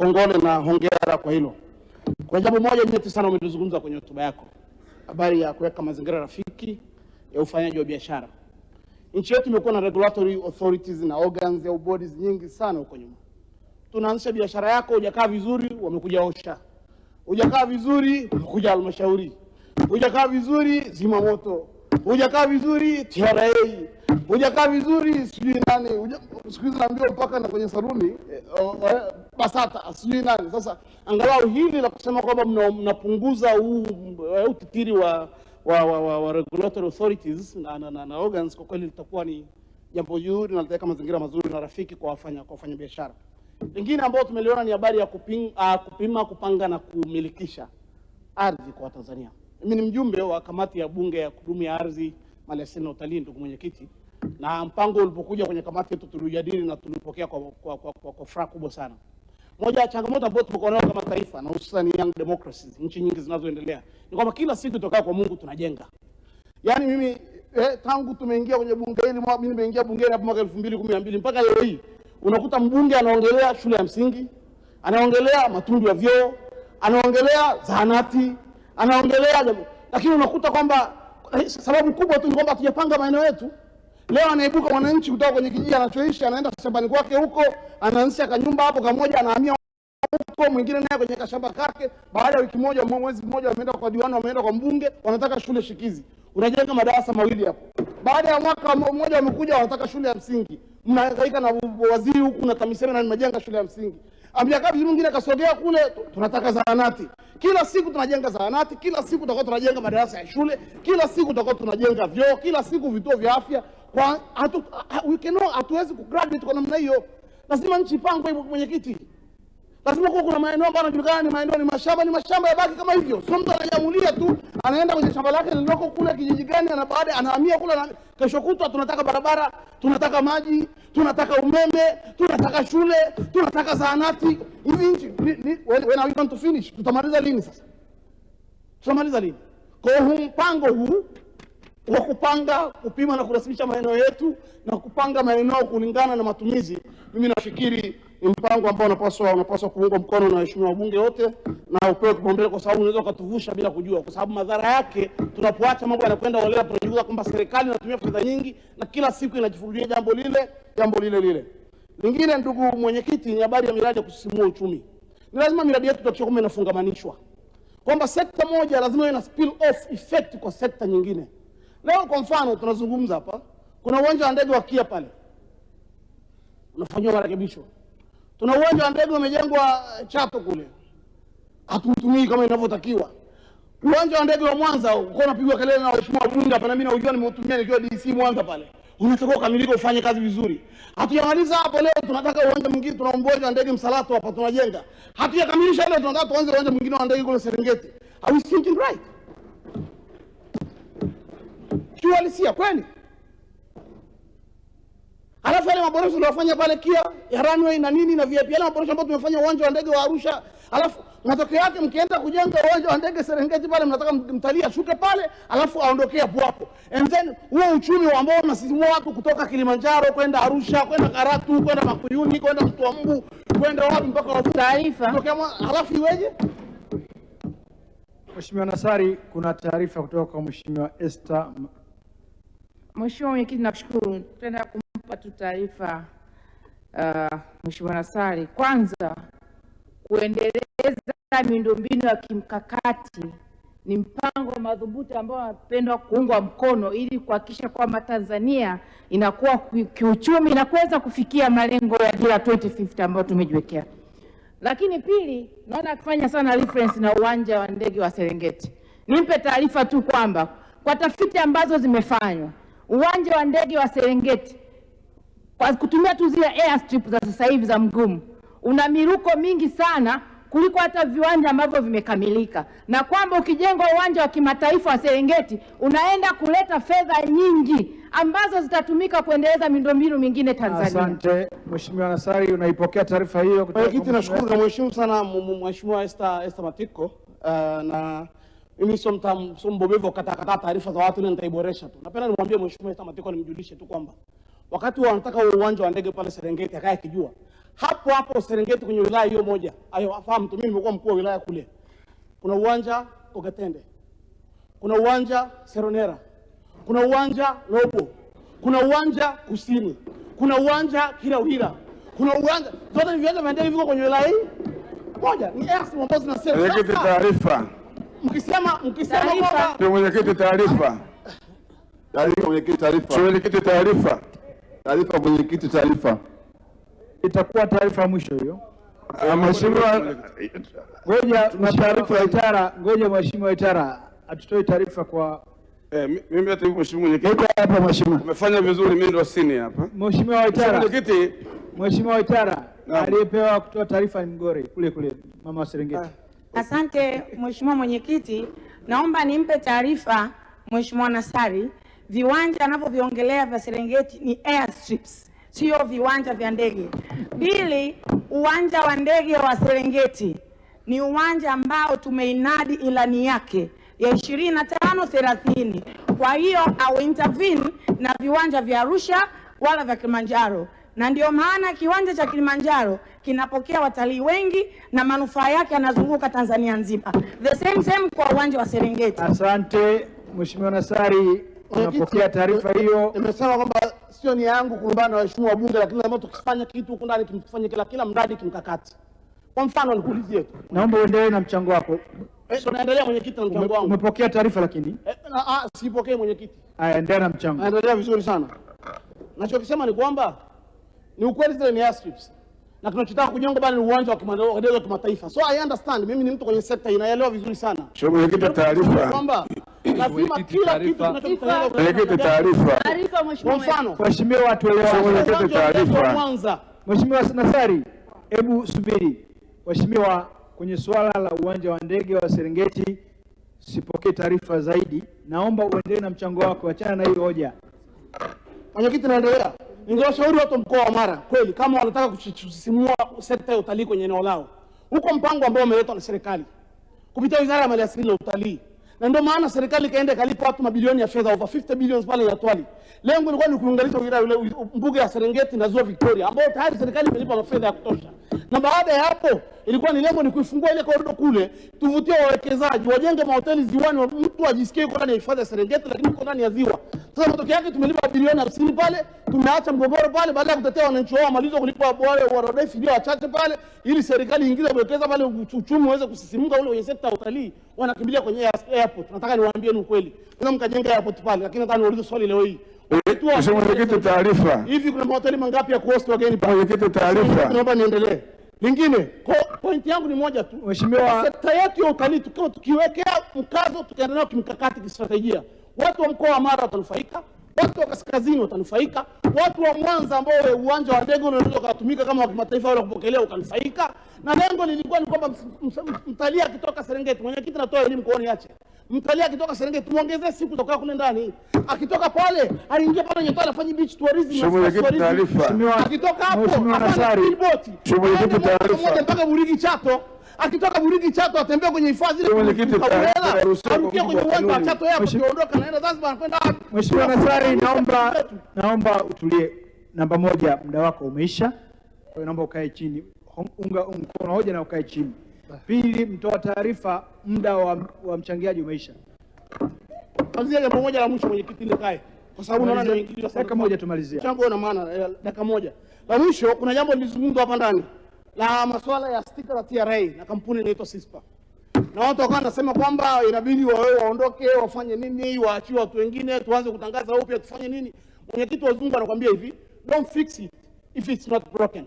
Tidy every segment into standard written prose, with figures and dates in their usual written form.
kongole na hongera kwa hilo. Kwa jambo moja nyeti sana umelizungumza kwenye hotuba yako, habari ya kuweka mazingira rafiki ya ufanyaji wa biashara. Nchi yetu imekuwa na regulatory authorities na organs au bodies nyingi sana huko nyuma. Tunaanzisha biashara yako, hujakaa vizuri, wamekuja OSHA. Hujakaa vizuri, wamekuja halmashauri. Hujakaa vizuri, zimamoto. Hujakaa vizuri, TRA. Hujakaa vizuri, sijui nani. Siku hizi naambiwa mpaka na kwenye saluni BASATA, sijui nani. Sasa angalau hili la kusema kwamba mnapunguza huu utitiri wa regulatory authorities na organs, kwa kweli litakuwa ni jambo zuri na litaweka mazingira mazuri na rafiki kwa wafanya biashara. Lingine ambao tumeliona ni habari ya kupima, kupanga na kumilikisha ardhi kwa Tanzania. Mimi ni mjumbe wa kamati ya bunge ya kudumu ya ardhi, maliasili na utalii, ndugu mwenyekiti, na mpango ulipokuja kwenye kamati yetu tulijadili na tulipokea kwa furaha kubwa sana. Moja ya changamoto ambayo tumekuwa nayo kama taifa na hususan young democracies, nchi nyingi zinazoendelea, ni kwamba kila siku tutoka kwa Mungu tunajenga. Yaani mimi tangu tumeingia kwenye bunge hili, mimi nimeingia bungeni hapo mwaka 2012 mpaka leo hii, unakuta mbunge anaongelea shule ya msingi, anaongelea matundu ya vyoo, anaongelea zahanati, anaongelea, lakini unakuta kwamba sababu kubwa tu ni kwamba hatujapanga maeneo yetu. Leo anaibuka mwananchi kutoka kwenye kijiji anachoishi, anaenda shambani kwake huko, anaanzisha kanyumba hapo kamoja, anahamia huko, mwingine naye kwenye kashamba kake. Baada ya wiki moja, mwezi mmoja, wameenda kwa diwani, wameenda kwa mbunge, wanataka shule shikizi. Unajenga madarasa mawili hapo. Baada ya mwaka mmoja wamekuja wanataka shule ya msingi. Mnahangaika na waziri huku na TAMISEMI na mnajenga shule ya msingi. Amjaka vizuri, mwingine kasogea kule, tunataka zahanati. Kila siku tunajenga zahanati, kila siku tutakuwa tunajenga madarasa ya shule, kila siku tutakuwa tunajenga vyoo, kila siku vituo vya afya. Kwa hatuwezi kugraduate kwa namna hiyo. Lazima nchi ipangwe, mwenyekiti. Lazima kuna maeneo ambayo yanajulikana ni maeneo, ni mashamba yabaki kama hivyo. Sio mtu anajamulia tu, anaenda kwenye shamba lake lililoko kule kijiji gani, na baada anahamia kule, na kesho kutwa tunataka barabara, tunataka maji, tunataka umeme, tunataka shule, tunataka zahanati. Hivi nchi when are we going to finish? Tutamaliza lini sasa? Tutamaliza lini? Kwa huu mpango huu wa kupanga, kupima na kurasimisha maeneo yetu na kupanga maeneo kulingana na matumizi, mimi nafikiri ni mpango ambao unapaswa kuungwa mkono na waheshimiwa wabunge wote na upewe kipaumbele, kwa sababu unaweza kutuvusha bila kujua, kwa sababu madhara yake tunapoacha mambo yanakwenda holela, tunajua kwamba serikali inatumia fedha nyingi na kila siku inajifungulia jambo lile. Lingine, ndugu mwenyekiti, ni habari ya miradi ya kusisimua uchumi. Ni lazima miradi yetu tuhakikishe kwamba inafungamanishwa, kwamba sekta moja lazima iwe na spill off effect kwa sekta nyingine. Leo kwa mfano tunazungumza hapa, kuna uwanja wa ndege wa Kia pale unafanywa marekebisho. Tuna uwanja wa ndege umejengwa Chato kule, hatutumii kama inavyotakiwa. Uwanja wa ndege wa Mwanza uko unapigwa kelele na waheshimiwa wabunge hapa, na mimi naujua, nimeutumia nikiwa DC Mwanza pale. Unatakiwa kamilika ufanye kazi vizuri. Hatujamaliza hapo, leo tunataka uwanja mwingine, tuna uwanja wa ndege Msalato hapa tunajenga. Hatujakamilisha leo, tunataka tuanze uwanja mwingine wa ndege kule Serengeti. Are we thinking right? Kiuhalisia kweli? Alafu yale maboresho tuliyofanya pale Kia ya runway na nini na VIP, yale maboresho ambayo tumefanya uwanja wa ndege wa Arusha, alafu matokeo yake mkienda kujenga uwanja wa ndege Serengeti pale, mnataka mtalii ashuke pale alafu aondokee hapo. And then huo uchumi ambao unasisimua watu kutoka Kilimanjaro kwenda Arusha, kwenda Karatu, kwenda Makuyuni, kwenda Mtwambu, kwenda wapi mpaka wavuta taarifa, alafu iweje? Mheshimiwa Nassari, kuna taarifa kutoka kwa Mheshimiwa Esther. Mheshimiwa Mwenyekiti, nakushukuru. Tutaenda kumpa tu taarifa Mheshimiwa Nassari. Kwanza, kuendeleza miundombinu ya kimkakati ni mpango madhubuti ambao unapendwa kuungwa mkono ili kuhakikisha kwamba Tanzania inakuwa kiuchumi na kuweza kufikia malengo ya dira 2050 ambayo tumejiwekea. Lakini pili, naona akifanya sana reference na uwanja wa ndege wa Serengeti. Nimpe taarifa tu kwamba kwa tafiti ambazo zimefanywa, uwanja wa ndege wa Serengeti kwa kutumia tu zile airstrip za sasa hivi za mgumu, una miruko mingi sana kuliko hata viwanja ambavyo vimekamilika, na kwamba ukijenga uwanja wa kimataifa wa Serengeti unaenda kuleta fedha nyingi ambazo zitatumika kuendeleza miundombinu mingine Tanzania. Asante. Mheshimiwa Nassari, unaipokea taarifa hiyo kutoka? Mwenyekiti, nashukuru na mheshimu sana Mheshimiwa Esther Matiko, na mimi sio mbobevu kata taarifa za watu, nitaiboresha tu. Napenda nimwambie Mheshimiwa Esther Matiko, nimjulishe tu kwamba wakati wanataka uwanja wa ndege pale Serengeti akae kijua, Hapo hapo Serengeti kwenye wilaya hiyo moja. Hayo afahamu tu, mimi nimekuwa mkuu wa wilaya kule. Kuna uwanja Ogatende. Kuna uwanja Seronera. Kuna uwanja Lobo. Kuna uwanja Kusini. Kuna uwanja Kirauhira. Kuna uwanja zote ni viwanja vya ndege viko kwenye wilaya hii moja. Ni airstrip ambazo zinasema. Mwenyekiti, taarifa. Mkisema kwamba Mwenyekiti, taarifa. Taarifa mwenyekiti, taarifa. Mwenyekiti, taarifa. Taarifa mwenyekiti, taarifa. Itakuwa taarifa ya mwisho hiyo. Mheshimiwa, Ngoja taarifa ya Itara, ngoja Mheshimiwa Itara atutoe taarifa kwa mimi hata hivi Mheshimiwa Mwenyekiti. hapa Mheshimiwa. Umefanya vizuri, mimi ndo sini hapa. Mheshimiwa Itara. Mwenyekiti, Mheshimiwa Itara Naam. aliyepewa kutoa taarifa ni Mgore kule mama wa Serengeti. Asante Mheshimiwa Mwenyekiti, naomba nimpe taarifa Mheshimiwa Nassari, viwanja anavyoviongelea vya Serengeti ni airstrips, sio viwanja vya ndege. Pili, uwanja wa ndege wa Serengeti ni uwanja ambao tumeinadi ilani yake ya 25-30. Kwa hiyo au intervene na viwanja vya Arusha wala vya Kilimanjaro, na ndio maana kiwanja cha Kilimanjaro kinapokea watalii wengi na manufaa yake yanazunguka Tanzania nzima. The same kwa uwanja wa Serengeti. Asante Mheshimiwa Nassari, unapokea taarifa hiyo. nimesema kwamba sio nia yangu kulumbana na waheshimiwa wabunge, lakini lazima tukifanya kitu huko ndani kimfanye kila mradi kimkakati. Kwa mfano nikuulizie tu. Naomba uendelee na mchango wako. Tunaendelea mwenyekiti na mchango wangu. Umepokea taarifa lakini? Sipokee mwenyekiti. Haya, endelea na mchango. Naendelea vizuri sana. Nachokisema ni kwamba ni ukweli zile ni airstrips. Na tunachotaka kujenga bali ni uwanja wa ndege wa kimataifa. So I understand, mimi ni mtu kwenye sekta inaelewa vizuri sana. Mheshimiwa Mwenyekiti, taarifa. Kwamba lazima kila kitu tunachokifanya. Mwenyekiti, taarifa. Taarifa Mheshimiwa. Kwa mfano, Mheshimiwa atuelewa. Mwenyekiti, taarifa. Mwanza. Mheshimiwa Nassari, hebu subiri. Mheshimiwa, kwenye suala la uwanja wa ndege wa Serengeti sipokee taarifa zaidi. Naomba uendelee na mchango wako, achana na hiyo hoja. Mwenyekiti, naendelea. Ningewashauri watu mkoa wa Mara kweli kama wanataka kusisimua sekta ya utalii kwenye eneo lao. Huko mpango ambao umeletwa na serikali kupitia Wizara ya Maliasili na Utalii. Na ndio maana serikali kaenda ikalipa watu mabilioni ya fedha, over 50 billions pale ya Twali. Lengo lilikuwa ni kuunganisha mbuga ya Serengeti na Ziwa Victoria ambao tayari serikali imelipa fedha ya kutosha. Na baada ya hapo ilikuwa ni lengo ni kuifungua ile korido kule, tuvutie wawekezaji, wajenge mahoteli ziwani, mtu ajisikie yuko ndani ya hifadhi ya Serengeti lakini yuko ndani ya ziwa. Sasa matokeo yake tumelipa bilioni 50 pale, tumeacha mgogoro pale baada ya kutetea wananchi wao wamalize kulipa wale warodai fidia wachache pale ili serikali iingize kuwekeza pale uchumi uweze kusisimuka ule kwenye sekta ya utalii. Wanakimbilia kwenye airport. Nataka niwaambie ni ukweli. Kuna mkajenga airport pale lakini nataka niulize swali leo hii. Mheshimiwa Mwenyekiti, taarifa. Hivi kuna mahoteli mangapi ya kuhost wageni pale? Mwenyekiti, taarifa. Naomba niendelee. Lingine, point yangu ni moja tu. Mheshimiwa, sekta yetu ya utalii tukiwekea mkazo tukiendelea kimkakati kistratejia, watu wa mkoa wa Mara watanufaika, watu wa kaskazini watanufaika, watu wa Mwanza ambao uwanja wa ndege unaweza kutumika kama wa kimataifa wala kupokelea ukanufaika. Na lengo lilikuwa ni kwamba mtalii akitoka Serengeti, mwenyekiti natoa elimu kwa niache. Mtalii akitoka Serengeti muongezee siku za kukaa kule ndani. Akitoka pale, aliingia pale Nyatana afanye beach tourism. Mwenyekiti, taarifa. Akitoka hapo, Mheshimiwa Nassari. Mwenyekiti, taarifa. Mpaka Burigi Chato. Akitoka Burigi Chato atembea kwenye hifadhi ile. Mwenyekiti, taarifa. Arukia kwenye uwanja wa Chato hapo akiondoka naenda Zanzibar anakwenda wapi? Mheshimiwa Nassari, naomba utulie. Namba moja, muda wako umeisha. Kwa hiyo naomba ukae chini. Unga mkono hoja na ukae chini. Pili, mtoa taarifa, muda wa mchangiaji umeisha. Kwanza jambo moja la mwisho mwenyekiti nikae. Kwa sababu naona nimeingiliwa sana. Dakika moja tumalizia. Mchango una maana dakika moja. La mwisho kuna jambo lilizungumzwa hapa ndani la masuala ya stika za TRA na kampuni inaitwa Sispa. Na watu wakawa wanasema kwamba inabidi waondoke, wafanye nini, waachiwe watu wengine, tuanze kutangaza upya, tufanye nini? Mwenyekiti wazungu anakuambia hivi, don't fix it if it's not broken.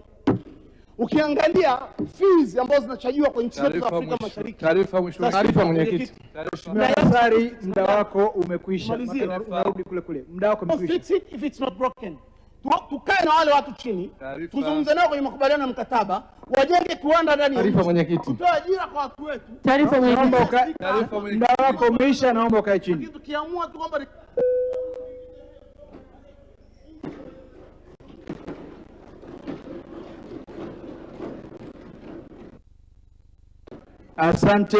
Ukiangalia fees ambazo zinachajiwa kwa nchi zetu za Afrika Mashariki. Taarifa mwenyekiti. Mheshimiwa Nassari, muda wako umekwisha. Unarudi kule. Muda wako umekwisha. Fix it if it's not broken. Tukae na wale watu chini, tuzungumze nao kwenye makubaliano ya mkataba, wajenge kiwanda ndani ya Taarifa mwenyekiti. Tutoe ajira kwa watu wetu. Taarifa mwenyekiti. Muda wako umeisha, naomba ukae chini. Lakini tukiamua tu kwamba Asante.